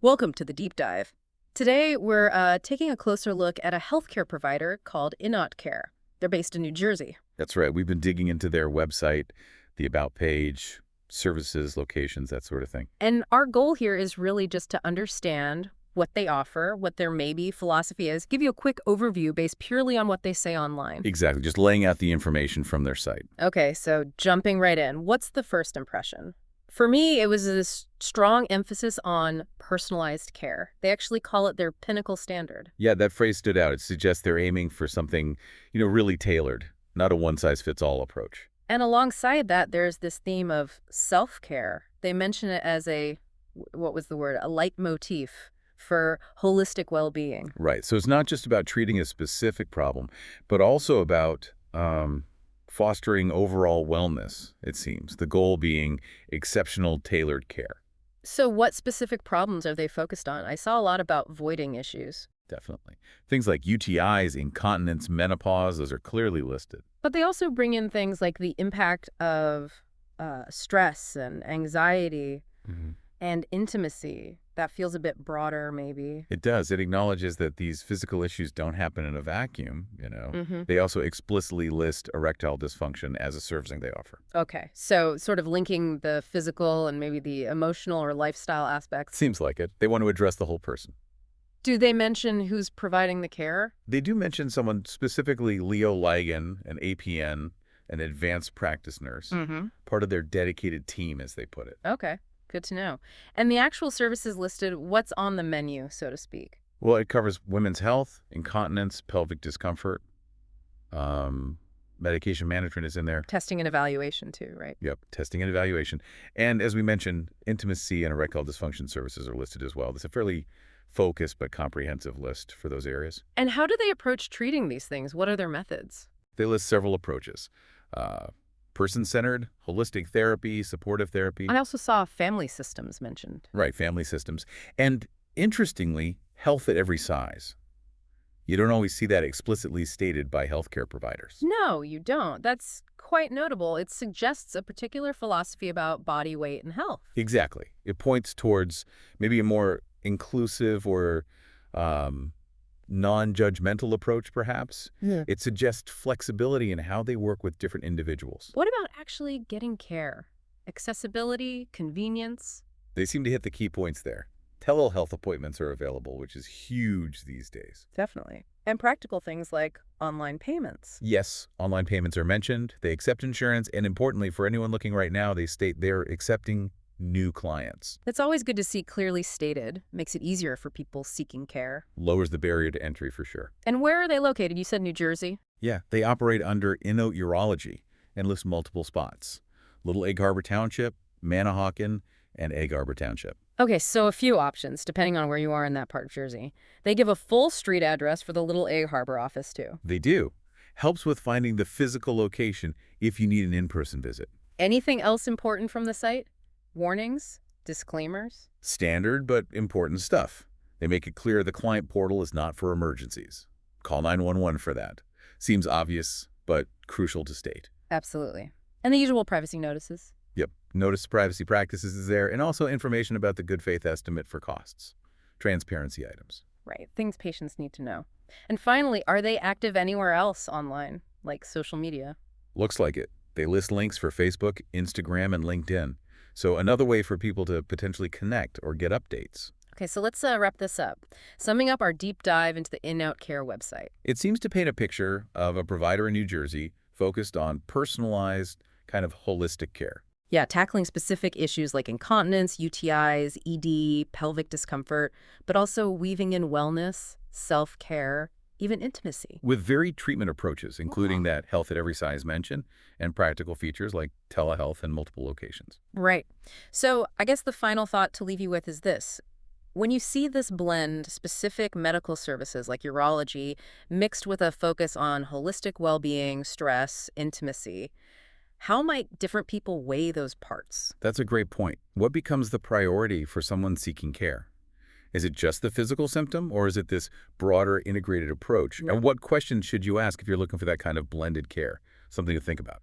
Welcome to the deep dive. Today, we're taking a closer look at a healthcare provider called inNout. They're based in New Jersey. That's right. We've been digging into their website, the About page, services, locations, that sort of thing. And our goal here is really just to understand what they offer, what their maybe philosophy is, give you a quick overview based purely on what they say online. Exactly. Just laying out the information from their site. Okay, so jumping right in, what's the first impression? For me, it was this strong emphasis on personalized care. They actually call it their pinnacle standard. Yeah, that phrase stood out. It suggests they're aiming for something, really tailored, not a one-size-fits-all approach. And alongside that, there's this theme of self-care. They mention it as what was the word? A leitmotif for holistic well-being. Right. So it's not just about treating a specific problem, but also about fostering overall wellness, it seems. The goal being exceptional tailored care. So what specific problems are they focused on? I saw a lot about voiding issues. Definitely. Things like UTIs, incontinence, menopause, those are clearly listed. But they also bring in things like the impact of stress and anxiety and intimacy. That feels a bit broader, maybe. It does. It acknowledges that these physical issues don't happen in a vacuum. They also explicitly list erectile dysfunction as a servicing they offer. Okay, so sort of linking the physical and maybe the emotional or lifestyle aspects. Seems like it. They want to address the whole person. Do they mention who's providing the care? They do mention someone, specifically Leo Ligon, an APN, an advanced practice nurse, part of their dedicated team, as they put it. Okay, good to know. And the actual services listed, what's on the menu, so to speak? Well, it covers women's health, incontinence, pelvic discomfort. Medication management is in there. Testing and evaluation too, right? Yep, testing and evaluation. And as we mentioned, intimacy and erectile dysfunction services are listed as well. It's a fairly focused but comprehensive list for those areas. And how do they approach treating these things? What are their methods? They list several approaches. Person-centered, holistic therapy, supportive therapy. I also saw family systems mentioned. Right, family systems. And interestingly, health at every size. You don't always see that explicitly stated by healthcare providers. No, you don't. That's quite notable. It suggests a particular philosophy about body weight and health. Exactly. It points towards maybe a more inclusive or non-judgmental approach, perhaps. Yeah. It suggests flexibility in how they work with different individuals. What about actually getting care? Accessibility, convenience? They seem to hit the key points there. Telehealth appointments are available, which is huge these days. Definitely. And practical things like online payments. Yes, online payments are mentioned. They accept insurance, and importantly, for anyone looking right now, they state they're accepting new clients. It's always good to see clearly stated. Makes it easier for people seeking care. Lowers the barrier to entry for sure. And where are they located? You said New Jersey? Yeah, they operate under inNout Urology and list multiple spots. Little Egg Harbor Township, Manahawkin, and Egg Harbor Township. Okay, so a few options, depending on where you are in that part of Jersey. They give a full street address for the Little Egg Harbor office, too. They do. Helps with finding the physical location if you need an in-person visit. Anything else important from the site? Warnings? Disclaimers? Standard but important stuff. They make it clear the client portal is not for emergencies. Call 911 for that. Seems obvious, but crucial to state. Absolutely. And the usual privacy notices? Yep. Notice privacy practices is there, and also information about the good faith estimate for costs. Transparency items. Right. Things patients need to know. And finally, are they active anywhere else online, like social media? Looks like it. They list links for Facebook, Instagram, and LinkedIn. So another way for people to potentially connect or get updates. Okay, so let's wrap this up. Summing up our deep dive into the inNout website. It seems to paint a picture of a provider in New Jersey focused on personalized, kind of holistic care. Yeah, tackling specific issues like incontinence, UTIs, ED, pelvic discomfort, but also weaving in wellness, self-care, even intimacy. With varied treatment approaches, including that health at every size mentioned, and practical features like telehealth and multiple locations. Right. So I guess the final thought to leave you with is this. When you see this blend, specific medical services like urology, mixed with a focus on holistic well-being, stress, intimacy, how might different people weigh those parts? That's a great point. What becomes the priority for someone seeking care? Is it just the physical symptom, or is it this broader integrated approach? Yeah. And what questions should you ask if you're looking for that kind of blended care? Something to think about.